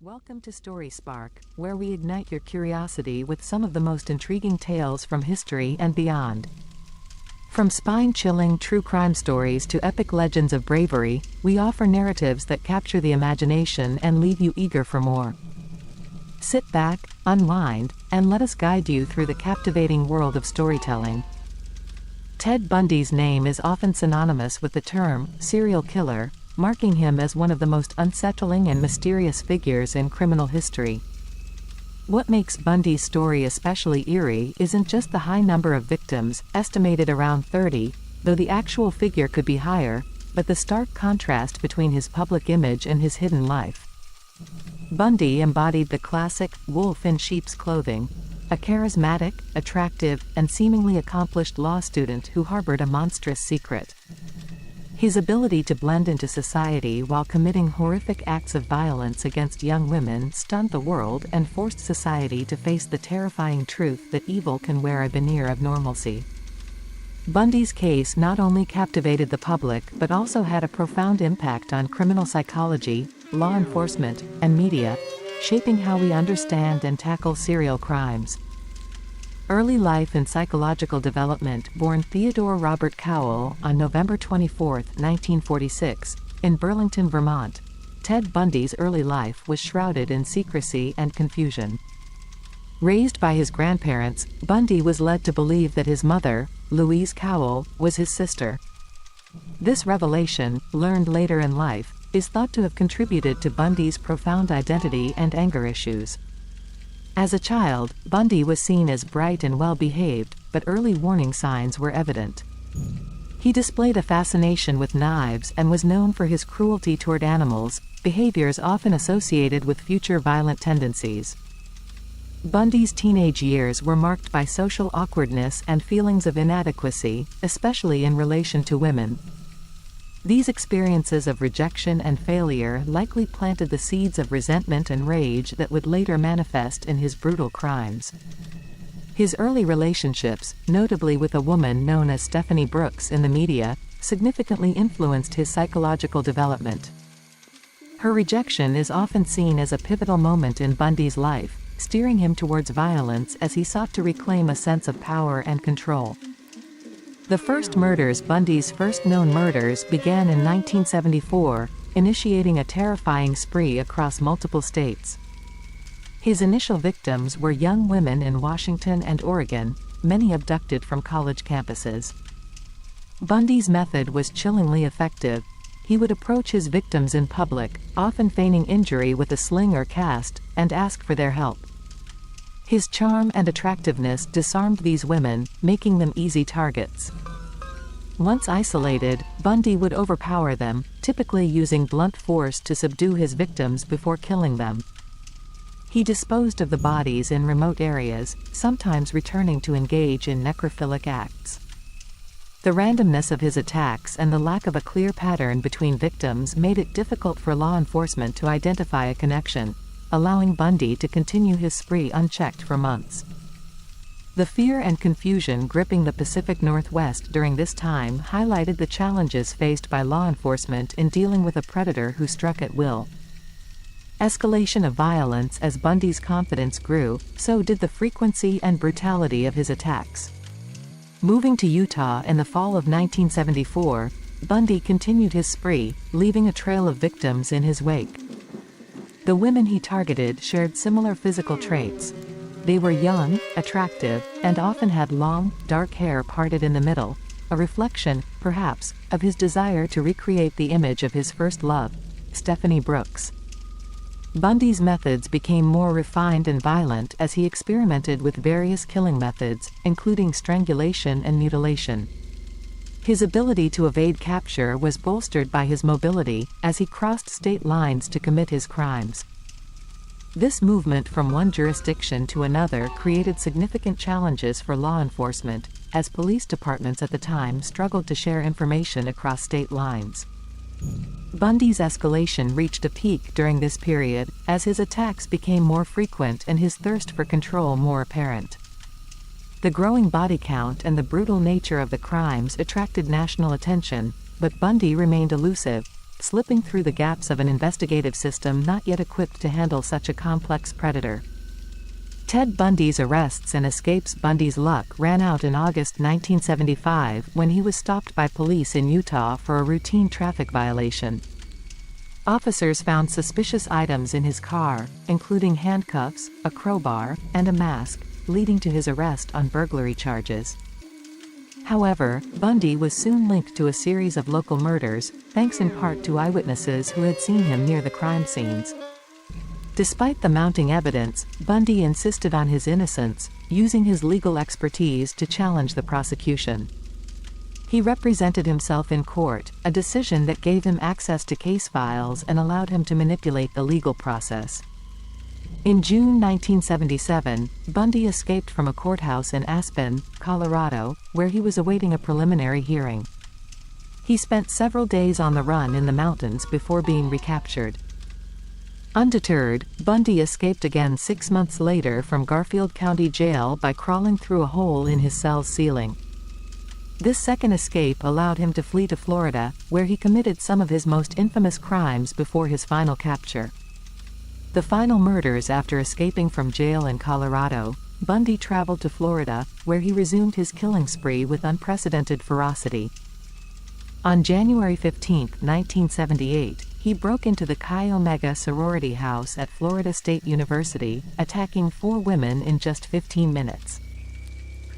Welcome to Story Spark, where we ignite your curiosity with some of the most intriguing tales from history and beyond. From spine-chilling true crime stories to epic legends of bravery, we offer narratives that capture the imagination and leave you eager for more. Sit back, unwind, and let us guide you through the captivating world of storytelling. Ted Bundy's name is often synonymous with the term serial killer, marking him as one of the most unsettling and mysterious figures in criminal history. What makes Bundy's story especially eerie isn't just the high number of victims, estimated around 30, though the actual figure could be higher, but the stark contrast between his public image and his hidden life. Bundy embodied the classic wolf in sheep's clothing, a charismatic, attractive, and seemingly accomplished law student who harbored a monstrous secret. His ability to blend into society while committing horrific acts of violence against young women stunned the world and forced society to face the terrifying truth that evil can wear a veneer of normalcy. Bundy's case not only captivated the public but also had a profound impact on criminal psychology, law enforcement, and media, shaping how we understand and tackle serial crimes. Early life and psychological development. Born Theodore Robert Cowell on November 24, 1946, in Burlington, Vermont, Ted Bundy's early life was shrouded in secrecy and confusion. Raised by his grandparents, Bundy was led to believe that his mother, Louise Cowell, was his sister. This revelation, learned later in life, is thought to have contributed to Bundy's profound identity and anger issues. As a child, Bundy was seen as bright and well-behaved, but early warning signs were evident. He displayed a fascination with knives and was known for his cruelty toward animals, behaviors often associated with future violent tendencies. Bundy's teenage years were marked by social awkwardness and feelings of inadequacy, especially in relation to women. These experiences of rejection and failure likely planted the seeds of resentment and rage that would later manifest in his brutal crimes. His early relationships, notably with a woman known as Stephanie Brooks in the media, significantly influenced his psychological development. Her rejection is often seen as a pivotal moment in Bundy's life, steering him towards violence as he sought to reclaim a sense of power and control. The first murders. Bundy's first known murders began in 1974, initiating a terrifying spree across multiple states. His initial victims were young women in Washington and Oregon, many abducted from college campuses. Bundy's method was chillingly effective. He would approach his victims in public, often feigning injury with a sling or cast, and ask for their help. His charm and attractiveness disarmed these women, making them easy targets. Once isolated, Bundy would overpower them, typically using blunt force to subdue his victims before killing them. He disposed of the bodies in remote areas, sometimes returning to engage in necrophilic acts. The randomness of his attacks and the lack of a clear pattern between victims made it difficult for law enforcement to identify a connection, allowing Bundy to continue his spree unchecked for months. The fear and confusion gripping the Pacific Northwest during this time highlighted the challenges faced by law enforcement in dealing with a predator who struck at will. Escalation of violence. As Bundy's confidence grew, so did the frequency and brutality of his attacks. Moving to Utah in the fall of 1974, Bundy continued his spree, leaving a trail of victims in his wake. The women he targeted shared similar physical traits. They were young, attractive, and often had long, dark hair parted in the middle, a reflection, perhaps, of his desire to recreate the image of his first love, Stephanie Brooks. Bundy's methods became more refined and violent as he experimented with various killing methods, including strangulation and mutilation. His ability to evade capture was bolstered by his mobility, as he crossed state lines to commit his crimes. This movement from one jurisdiction to another created significant challenges for law enforcement, as police departments at the time struggled to share information across state lines. Bundy's escalation reached a peak during this period, as his attacks became more frequent and his thirst for control more apparent. The growing body count and the brutal nature of the crimes attracted national attention, but Bundy remained elusive, slipping through the gaps of an investigative system not yet equipped to handle such a complex predator. Ted Bundy's arrests and escapes. Bundy's luck ran out in August 1975 when he was stopped by police in Utah for a routine traffic violation. Officers found suspicious items in his car, including handcuffs, a crowbar, and a mask, leading to his arrest on burglary charges. However, Bundy was soon linked to a series of local murders, thanks in part to eyewitnesses who had seen him near the crime scenes. Despite the mounting evidence, Bundy insisted on his innocence, using his legal expertise to challenge the prosecution. He represented himself in court, a decision that gave him access to case files and allowed him to manipulate the legal process. In June 1977, Bundy escaped from a courthouse in Aspen, Colorado, where he was awaiting a preliminary hearing. He spent several days on the run in the mountains before being recaptured. Undeterred, Bundy escaped again 6 months later from Garfield County Jail by crawling through a hole in his cell's ceiling. This second escape allowed him to flee to Florida, where he committed some of his most infamous crimes before his final capture. The final murders. After escaping from jail in Colorado, Bundy traveled to Florida, where he resumed his killing spree with unprecedented ferocity. On January 15, 1978, he broke into the Chi Omega sorority house at Florida State University, attacking 4 women in just 15 minutes.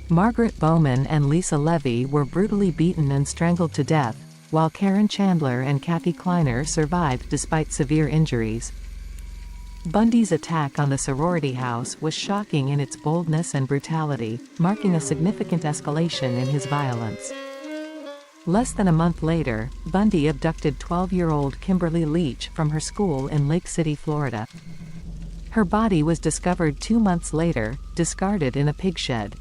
Margaret Bowman and Lisa Levy were brutally beaten and strangled to death, while Karen Chandler and Kathy Kleiner survived despite severe injuries. Bundy's attack on the sorority house was shocking in its boldness and brutality, marking a significant escalation in his violence. Less than a month later, Bundy abducted 12-year-old Kimberly Leach from her school in Lake City, Florida. Her body was discovered 2 months later, discarded in a pig shed.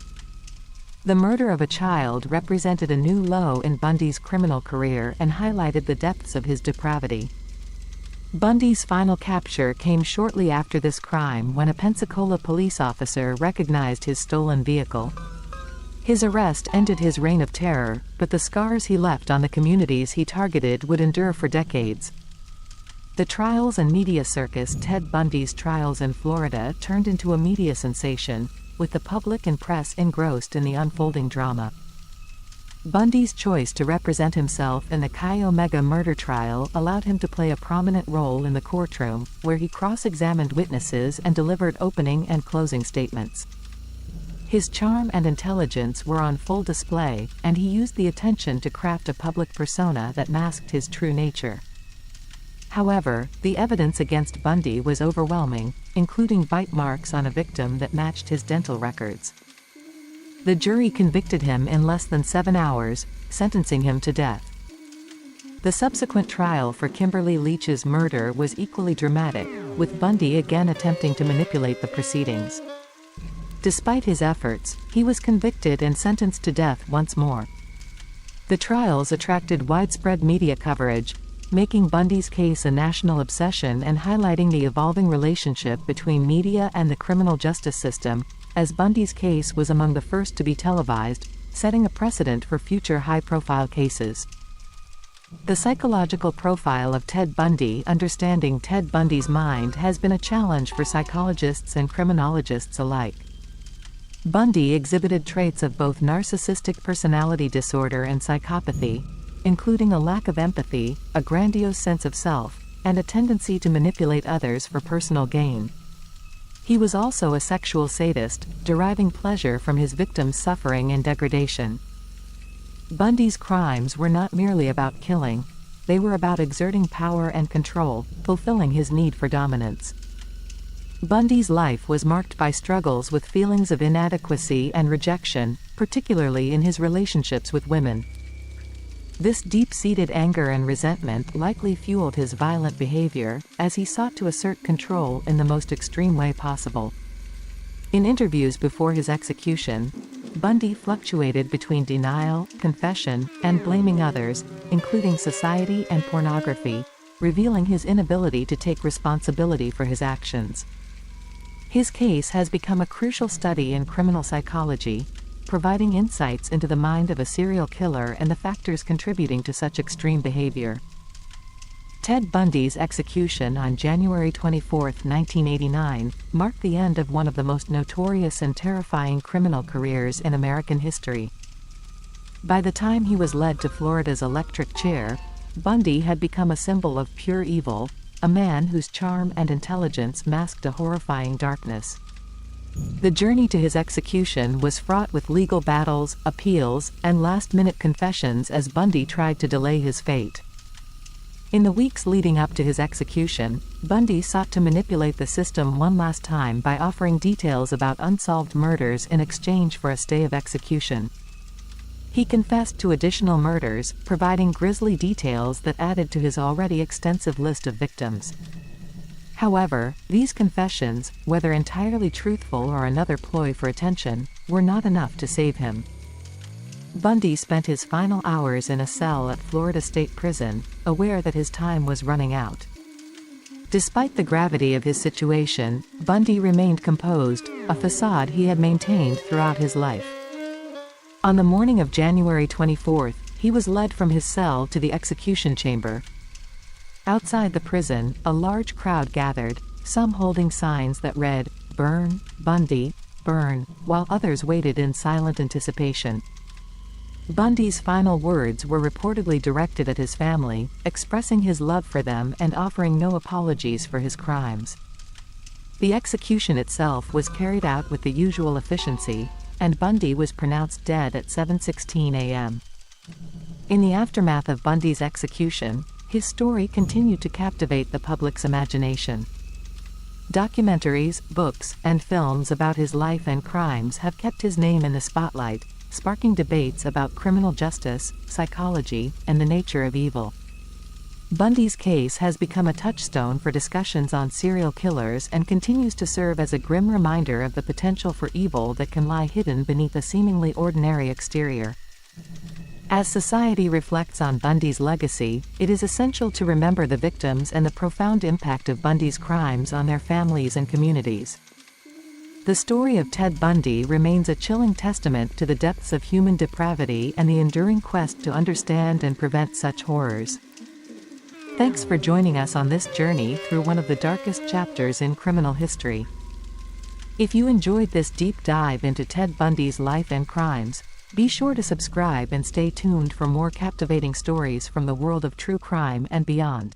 The murder of a child represented a new low in Bundy's criminal career and highlighted the depths of his depravity. Bundy's final capture came shortly after this crime when a Pensacola police officer recognized his stolen vehicle. His arrest ended his reign of terror, but the scars he left on the communities he targeted would endure for decades. The trials and media circus. Ted Bundy's trials in Florida turned into a media sensation, with the public and press engrossed in the unfolding drama. Bundy's choice to represent himself in the Chi Omega murder trial allowed him to play a prominent role in the courtroom, where he cross-examined witnesses and delivered opening and closing statements. His charm and intelligence were on full display, and he used the attention to craft a public persona that masked his true nature. However, the evidence against Bundy was overwhelming, including bite marks on a victim that matched his dental records. The jury convicted him in less than 7 hours, sentencing him to death. The subsequent trial for Kimberly Leach's murder was equally dramatic, with Bundy again attempting to manipulate the proceedings. Despite his efforts, he was convicted and sentenced to death once more. The trials attracted widespread media coverage, making Bundy's case a national obsession and highlighting the evolving relationship between media and the criminal justice system, as Bundy's case was among the first to be televised, setting a precedent for future high-profile cases. The psychological profile of Ted Bundy. Understanding Ted Bundy's mind has been a challenge for psychologists and criminologists alike. Bundy exhibited traits of both narcissistic personality disorder and psychopathy, including a lack of empathy, a grandiose sense of self, and a tendency to manipulate others for personal gain. He was also a sexual sadist, deriving pleasure from his victims' suffering and degradation. Bundy's crimes were not merely about killing, they were about exerting power and control, fulfilling his need for dominance. Bundy's life was marked by struggles with feelings of inadequacy and rejection, particularly in his relationships with women. This deep-seated anger and resentment likely fueled his violent behavior, as he sought to assert control in the most extreme way possible. In interviews before his execution, Bundy fluctuated between denial, confession, and blaming others, including society and pornography, revealing his inability to take responsibility for his actions. His case has become a crucial study in criminal psychology, providing insights into the mind of a serial killer and the factors contributing to such extreme behavior. Ted Bundy's execution on January 24, 1989, marked the end of one of the most notorious and terrifying criminal careers in American history. By the time he was led to Florida's electric chair, Bundy had become a symbol of pure evil, a man whose charm and intelligence masked a horrifying darkness. The journey to his execution was fraught with legal battles, appeals, and last-minute confessions as Bundy tried to delay his fate. In the weeks leading up to his execution, Bundy sought to manipulate the system one last time by offering details about unsolved murders in exchange for a stay of execution. He confessed to additional murders, providing grisly details that added to his already extensive list of victims. However, these confessions, whether entirely truthful or another ploy for attention, were not enough to save him. Bundy spent his final hours in a cell at Florida State Prison, aware that his time was running out. Despite the gravity of his situation, Bundy remained composed, a facade he had maintained throughout his life. On the morning of January 24, he was led from his cell to the execution chamber. Outside the prison, a large crowd gathered, some holding signs that read, "Burn, Bundy, burn," while others waited in silent anticipation. Bundy's final words were reportedly directed at his family, expressing his love for them and offering no apologies for his crimes. The execution itself was carried out with the usual efficiency, and Bundy was pronounced dead at 7:16 a.m. In the aftermath of Bundy's execution, his story continued to captivate the public's imagination. Documentaries, books, and films about his life and crimes have kept his name in the spotlight, sparking debates about criminal justice, psychology, and the nature of evil. Bundy's case has become a touchstone for discussions on serial killers and continues to serve as a grim reminder of the potential for evil that can lie hidden beneath a seemingly ordinary exterior. As society reflects on Bundy's legacy, it is essential to remember the victims and the profound impact of Bundy's crimes on their families and communities. The story of Ted Bundy remains a chilling testament to the depths of human depravity and the enduring quest to understand and prevent such horrors. Thanks for joining us on this journey through one of the darkest chapters in criminal history. If you enjoyed this deep dive into Ted Bundy's life and crimes, be sure to subscribe and stay tuned for more captivating stories from the world of true crime and beyond.